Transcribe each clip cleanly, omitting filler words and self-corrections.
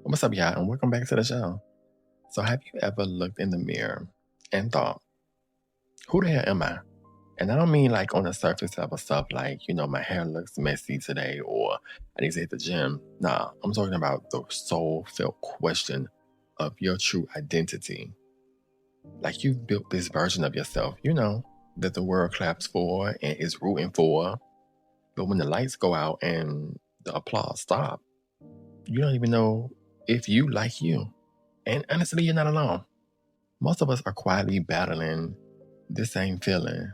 What's up, y'all, and welcome back to the show. So, have you ever looked in the mirror and thought, who the hell am I? And I don't mean like on the surface level stuff like, my hair looks messy today or I need to hit the gym. Nah, I'm talking about the soul felt question of your true identity. Like you've built this version of yourself, that the world claps for and is rooting for. But when the lights go out and the applause stop, you don't even know if you like you. And honestly, you're not alone. Most of us are quietly battling this same feeling.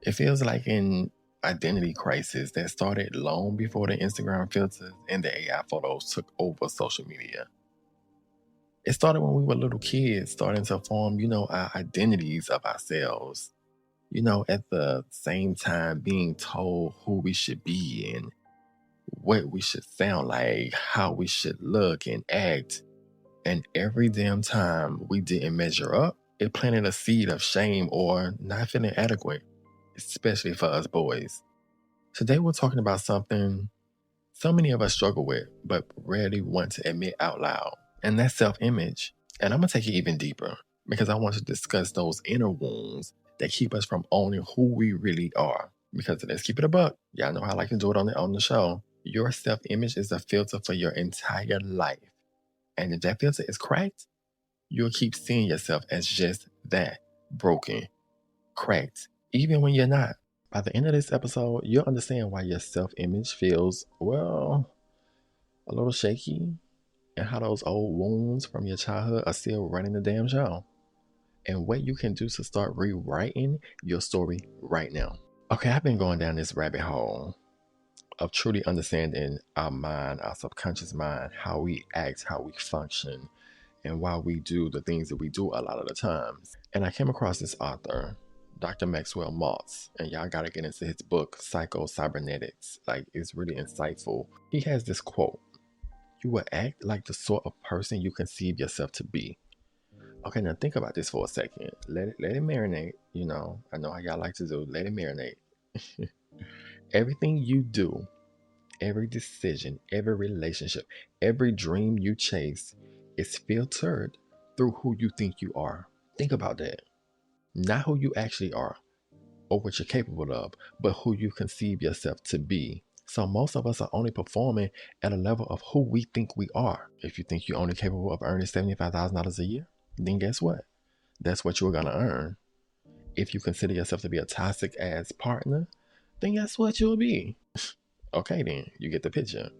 It feels like an identity crisis that started long before the Instagram filters and the AI photos took over social media. It started when we were little kids, starting to form, our identities of ourselves. At the same time being told who we should be and what we should sound like, how we should look and act. And every damn time we didn't measure up, it planted a seed of shame or not feeling adequate, especially for us boys. Today we're talking about something so many of us struggle with, but rarely want to admit out loud, and that's self-image. And I'm going to take it even deeper because I want to discuss those inner wounds that keep us from owning who we really are. Because let's keep it a buck. Y'all know how I like to do it on the show. Your self-image is a filter for your entire life. And if that filter is cracked, you'll keep seeing yourself as just that, broken, cracked, even when you're not. By the end of this episode, you'll understand why your self-image feels, a little shaky, and how those old wounds from your childhood are still running the damn show. And what you can do to start rewriting your story right now. Okay, I've been going down this rabbit hole of truly understanding our mind, our subconscious mind, how we act, how we function, and why we do the things that we do a lot of the times. And I came across this author, Dr. Maxwell Maltz, and y'all gotta get into his book, Psycho-Cybernetics. Like, it's really insightful. He has this quote: "You will act like the sort of person you conceive yourself to be." Okay, now think about this for a second. Let it marinate. I know how y'all like to do. Let it marinate. Everything you do, every decision, every relationship, every dream you chase is filtered through who you think you are. Think about that. Not who you actually are or what you're capable of, but who you conceive yourself to be. So most of us are only performing at a level of who we think we are. If you think you're only capable of earning $75,000 a year, then guess what? That's what you're gonna earn. If you consider yourself to be a toxic ass partner, then guess what you'll be? Okay, then you get the picture.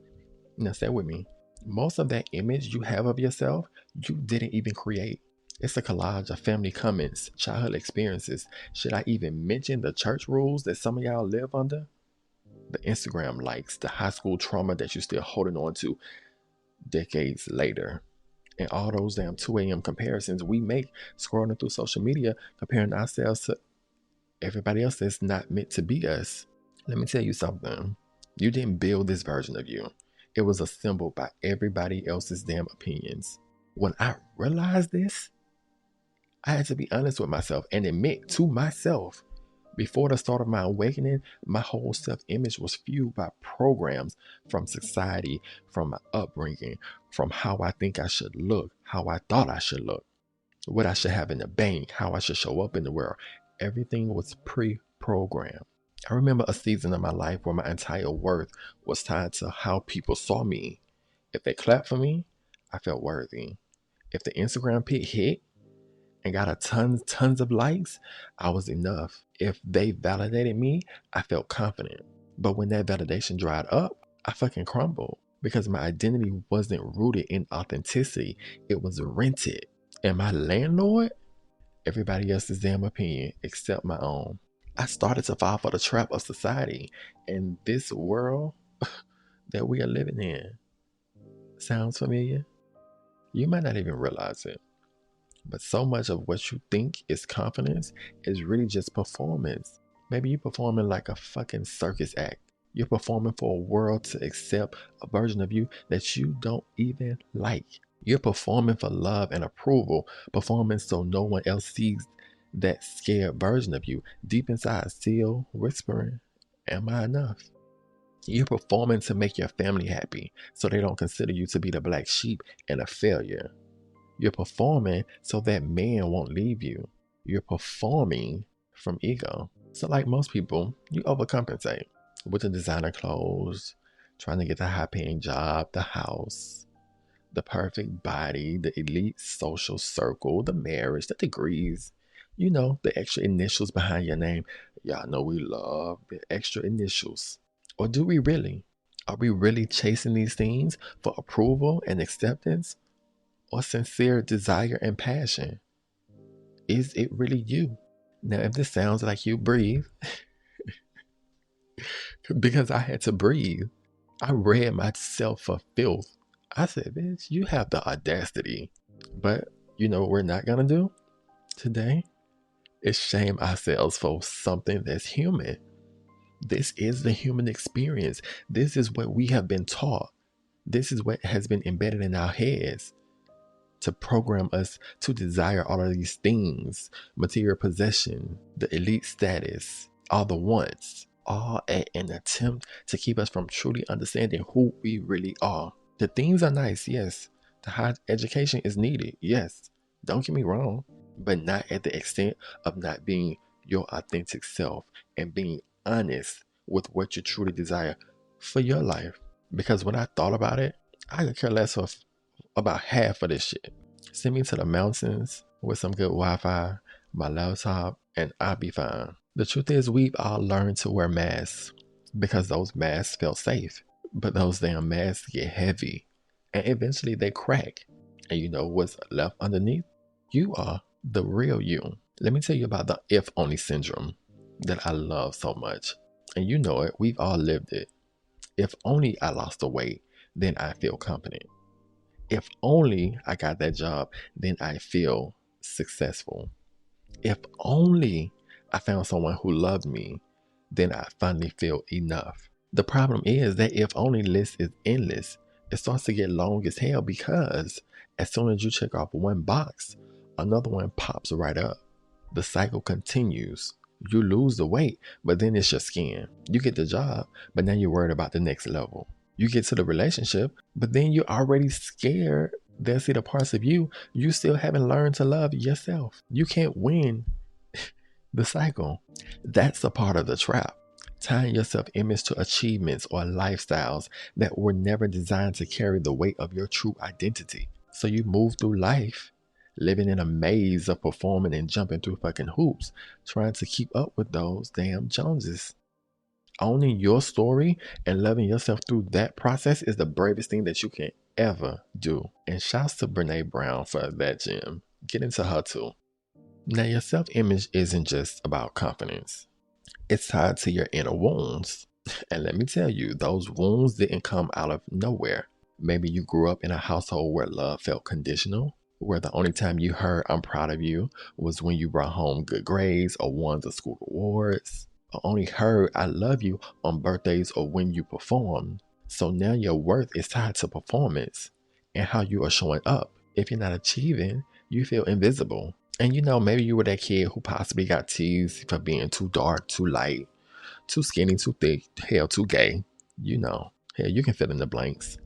Now stay with me. Most of that image you have of yourself, you didn't even create. It's a collage of family comments, childhood experiences. Should I even mention the church rules that some of y'all live under? The Instagram likes, the high school trauma that you're still holding on to decades later. And all those damn 2 a.m. comparisons we make scrolling through social media, comparing ourselves to everybody else that's not meant to be us. Let me tell you something. You didn't build this version of you. It was assembled by everybody else's damn opinions. When I realized this, I had to be honest with myself and admit to myself, before the start of my awakening, my whole self-image was fueled by programs from society, from my upbringing, from how I think I should look, how I thought I should look, what I should have in the bank, how I should show up in the world. Everything was pre-programmed. I remember a season of my life where my entire worth was tied to how people saw me. If they clapped for me, I felt worthy. If the Instagram pic hit and got a tons of likes, I was enough. If they validated me, I felt confident. But when that validation dried up, I fucking crumbled because my identity wasn't rooted in authenticity. It was rented. And my landlord, everybody else's damn opinion except my own. I started to fall for the trap of society, and this world that we are living in. Sounds familiar? You might not even realize it, but so much of what you think is confidence is really just performance. Maybe you're performing like a fucking circus act. You're performing for a world to accept a version of you that you don't even like. You're performing for love and approval, performing so no one else sees that scared version of you deep inside, still whispering, am I enough? You're performing to make your family happy so they don't consider you to be the black sheep and a failure. You're performing so that man won't leave you. You're performing from ego. So like most people, you overcompensate with the designer clothes, trying to get the high paying job, the house, the perfect body, the elite social circle, the marriage, the degrees, the extra initials behind your name. Y'all know we love the extra initials. Or do we really? Are we really chasing these things for approval and acceptance? Or sincere desire and passion? Is it really you? Now, if this sounds like you, breathe. Because I had to breathe. I read myself for filth. I said, bitch, you have the audacity. But you know what we're not going to do today? Is shame ourselves for something that's human. This is the human experience. This is what we have been taught. This is what has been embedded in our heads to program us to desire all of these things, material possession, the elite status, all the wants, all at an attempt to keep us from truly understanding who we really are. The things are nice, yes. The higher education is needed, yes. Don't get me wrong, but not at the extent of not being your authentic self and being honest with what you truly desire for your life. Because when I thought about it, I could care less of about half of this shit. Send me to the mountains with some good Wi-Fi, my laptop, and I'll be fine. The truth is, we've all learned to wear masks because those masks felt safe. But those damn masks get heavy and eventually they crack. And you know what's left underneath? You are the real you. Let me tell you about the if only syndrome that I love so much. And you know it, we've all lived it. If only I lost the weight, then I feel confident. If only I got that job, then I feel successful. If only I found someone who loved me, then I finally feel enough. The problem is that if only list is endless. It starts to get long as hell because as soon as you check off one box, another one pops right up. The cycle continues. You lose the weight, but then it's your skin. You get the job, but now you're worried about the next level. You get to the relationship, but then you're already scared they'll see the parts of you still haven't learned to love yourself. You can't win the cycle. That's a part of the trap. Tying your self-image to achievements or lifestyles that were never designed to carry the weight of your true identity. So you move through life living in a maze of performing and jumping through fucking hoops, trying to keep up with those damn Joneses. Owning your story and loving yourself through that process is the bravest thing that you can ever do. And shouts to Brene Brown for that gem. Get into her too. Now, your self-image isn't just about confidence. It's tied to your inner wounds. And let me tell you, those wounds didn't come out of nowhere. Maybe you grew up in a household where love felt conditional, where the only time you heard "I'm proud of you" was when you brought home good grades or won the school awards. Or only heard "I love you" on birthdays or when you performed. So now your worth is tied to performance and how you are showing up. If you're not achieving, you feel invisible. And maybe you were that kid who possibly got teased for being too dark, too light, too skinny, too thick, hell, too gay. Hell, you can fill in the blanks.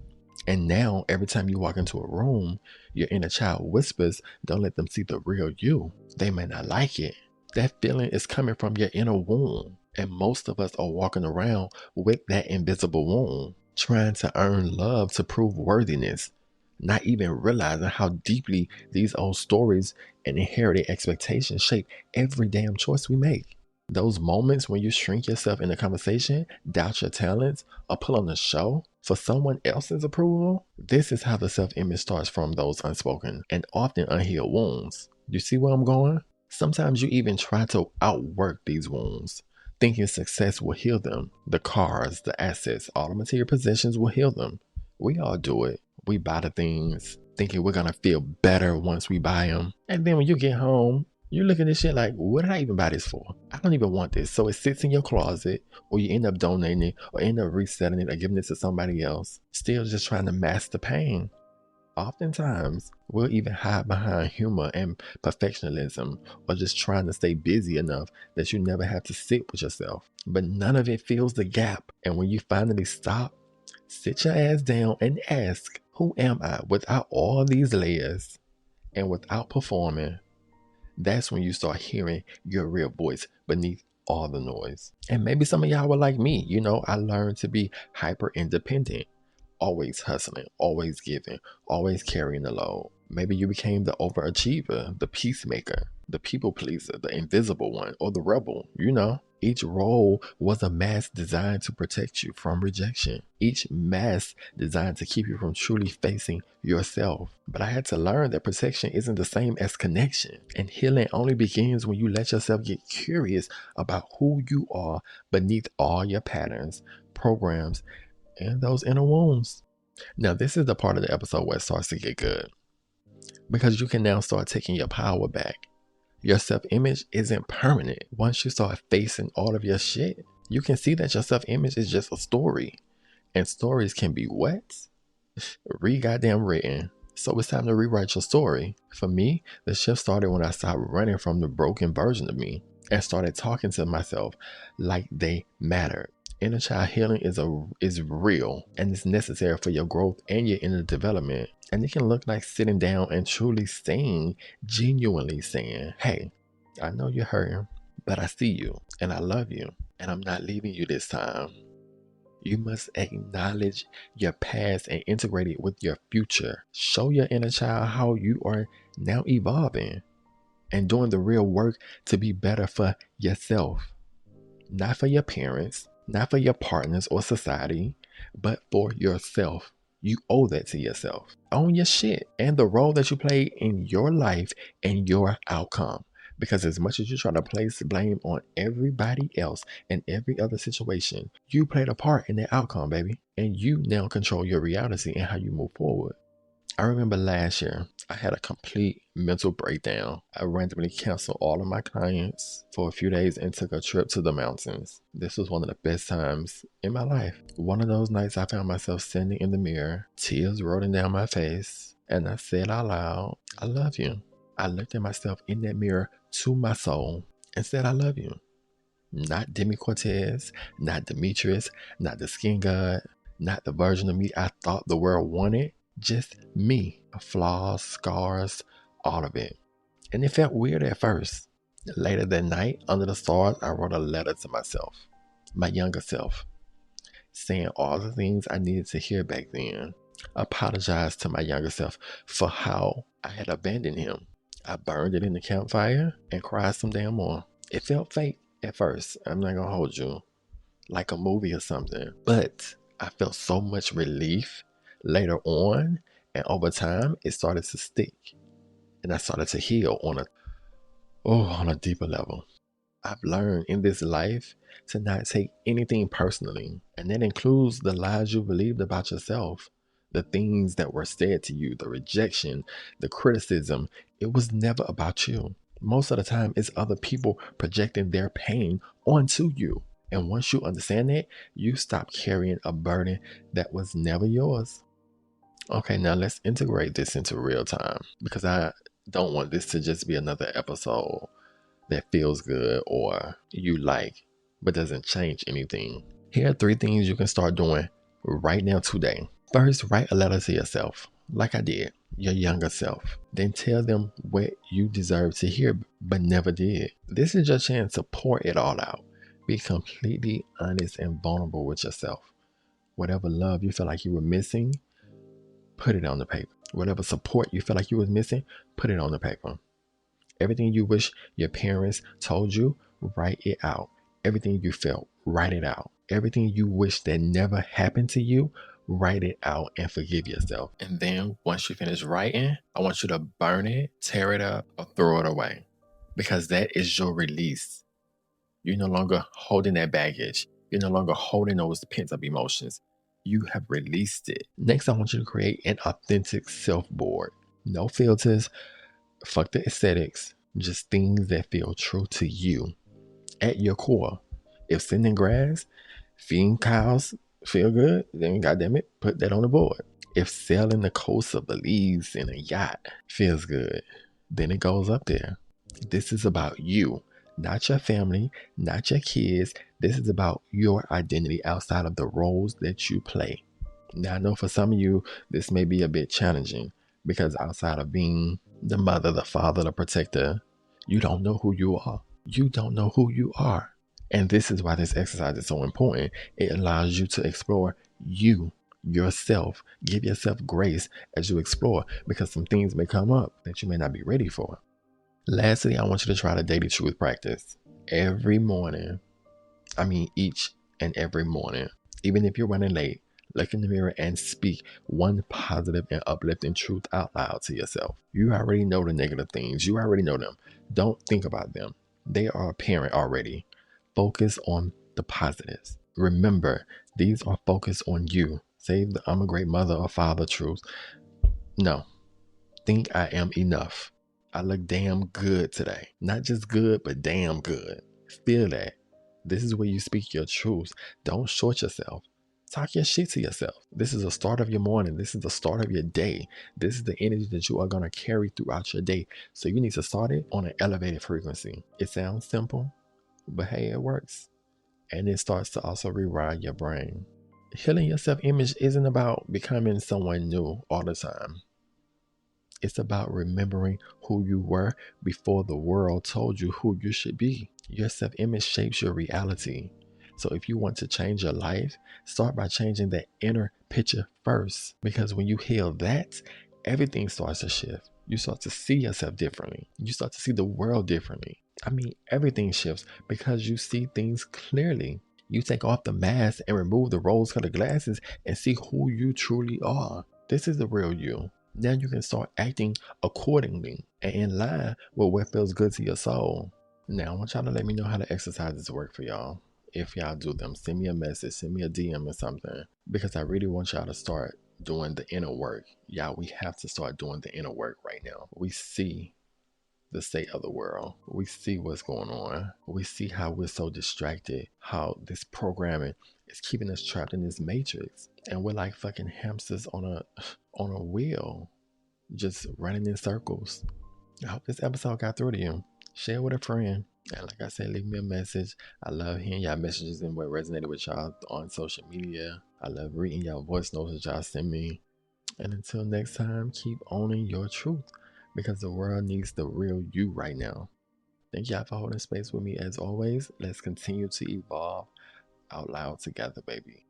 And now, every time you walk into a room, your inner child whispers, don't let them see the real you. They may not like it. That feeling is coming from your inner wound. And most of us are walking around with that invisible wound, trying to earn love to prove worthiness, not even realizing how deeply these old stories and inherited expectations shape every damn choice we make. Those moments when you shrink yourself in a conversation, doubt your talents, or put on a show for someone else's approval, this is how the self-image starts from those unspoken and often unhealed wounds. You see where I'm going? Sometimes you even try to outwork these wounds, thinking success will heal them. The cars, the assets, all the material possessions will heal them. We all do it. We buy the things, thinking we're gonna feel better once we buy them. And then when you get home, you look at this shit like, what did I even buy this for? I don't even want this. So it sits in your closet, or you end up donating it, or end up reselling it, or giving it to somebody else. Still just trying to mask the pain. Oftentimes, we'll even hide behind humor and perfectionism or just trying to stay busy enough that you never have to sit with yourself. But none of it fills the gap. And when you finally stop, sit your ass down and ask, who am I without all these layers and without performing? That's when you start hearing your real voice beneath all the noise. And maybe some of y'all were like me. I learned to be hyper independent, always hustling, always giving, always carrying the load. Maybe you became the overachiever, the peacemaker, the people pleaser, the invisible one, or the rebel. Each role was a mask designed to protect you from rejection. Each mask designed to keep you from truly facing yourself. But I had to learn that protection isn't the same as connection. And healing only begins when you let yourself get curious about who you are beneath all your patterns, programs, and those inner wounds. Now, this is the part of the episode where it starts to get good, because you can now start taking your power back. Your self-image isn't permanent. Once you start facing all of your shit, you can see that your self-image is just a story. And stories can be what? Goddamn written. So it's time to rewrite your story. For me, the shift started when I stopped running from the broken version of me and started talking to myself like they mattered. Inner child healing is real, and it's necessary for your growth and your inner development. And it can look like sitting down and truly genuinely saying, hey, I know you're hurting, but I see you and I love you and I'm not leaving you this time. You must acknowledge your past and integrate it with your future. Show your inner child how you are now evolving and doing the real work to be better for yourself. Not for your parents, not for your partners or society, but for yourself. You owe that to yourself. Own your shit and the role that you play in your life and your outcome. Because as much as you try to place blame on everybody else and every other situation, you played a part in the outcome, baby. And you now control your reality and how you move forward. I remember last year, I had a complete mental breakdown. I randomly canceled all of my clients for a few days and took a trip to the mountains. This was one of the best times in my life. One of those nights I found myself standing in the mirror, tears rolling down my face, and I said out loud, I love you. I looked at myself in that mirror to my soul and said, I love you. Not Demi Cortez, not Demetrius, not the skin god, not the version of me I thought the world wanted. Just me, flaws, scars, all of it. And it felt weird at first. Later that night, under the stars, I wrote a letter to myself, my younger self, saying all the things I needed to hear back then. Apologized to my younger self for how I had abandoned him. I burned it in the campfire and cried some damn more. It felt fake at first, I'm not gonna hold you, like a movie or something. But I felt so much relief later on, and over time it started to stick, and I started to heal on a deeper level. I've learned in this life to not take anything personally, and that includes the lies you believed about yourself, the things that were said to you, the rejection, the criticism. It was never about you. Most of the time it's other people projecting their pain onto you. And once you understand that, you stop carrying a burden that was never yours. Okay, now let's integrate this into real time, because I don't want this to just be another episode that feels good or you like, but doesn't change anything. Here are 3 things you can start doing right now today. First, write a letter to yourself, like I did, your younger self. Then tell them what you deserve to hear, but never did. This is your chance to pour it all out. Be completely honest and vulnerable with yourself. Whatever love you feel like you were missing, put it on the paper. Whatever support you feel like you was missing, put it on the paper. Everything you wish your parents told you, write it out. Everything you felt, write it out. Everything you wish that never happened to you, write it out and forgive yourself. And then once you finish writing, I want you to burn it, tear it up, or throw it away. Because that is your release. You're no longer holding that baggage. You're no longer holding those pent-up emotions. You have released it. Next, I want you to create an authentic self board. No filters. Fuck the aesthetics. Just things that feel true to you at your core. If sitting in grass, feeding cows feel good, then goddamn it, put that on the board. If sailing the coast of Belize in a yacht feels good, then it goes up there. This is about you, not your family, not your kids. This is about your identity outside of the roles that you play. Now, I know for some of you, this may be a bit challenging because outside of being the mother, the father, the protector, you don't know who you are. You don't know who you are. And this is why this exercise is so important. It allows you to explore you, yourself. Give yourself grace as you explore because some things may come up that you may not be ready for. Lastly, I want you to try the daily truth practice. Every morning, each and every morning, even if you're running late, look in the mirror and speak one positive and uplifting truth out loud to yourself. You already know the negative things. You already know them. Don't think about them. They are apparent already. Focus on the positives. Remember, these are focused on you. Say the I'm a great mother or father truth. No. Think I am enough. I look damn good today. Not just good, but damn good. Feel that. This is where you speak your truth. Don't short yourself. Talk your shit to yourself. This is the start of your morning. This is the start of your day. This is the energy that you are going to carry throughout your day. So you need to start it on an elevated frequency. It sounds simple, but hey, it works. And it starts to also rewire your brain. Healing your self-image isn't about becoming someone new all the time. It's about remembering who you were before the world told you who you should be. Your self-image shapes your reality. So if you want to change your life, start by changing that inner picture first. Because when you heal that, everything starts to shift. You start to see yourself differently. You start to see the world differently. Everything shifts because you see things clearly. You take off the mask and remove the rose-colored glasses and see who you truly are. This is the real you. Now you can start acting accordingly and in line with what feels good to your soul. Now I want y'all to let me know how the exercises work for y'all. If y'all do them, send me a message, send me a DM or something. Because I really want y'all to start doing the inner work. Y'all, we have to start doing the inner work right now. We see the state of the world. We see what's going on. We see how we're so distracted, how this programming is keeping us trapped in this matrix. And we're like fucking hamsters on a wheel, just running in circles. I hope this episode got through to you. Share with a friend. And like I said, leave me a message. I love hearing y'all messages and what resonated with y'all on social media. I love reading y'all voice notes that y'all send me. And until next time, keep owning your truth because the world needs the real you right now. Thank y'all for holding space with me as always. Let's continue to evolve out loud together, baby.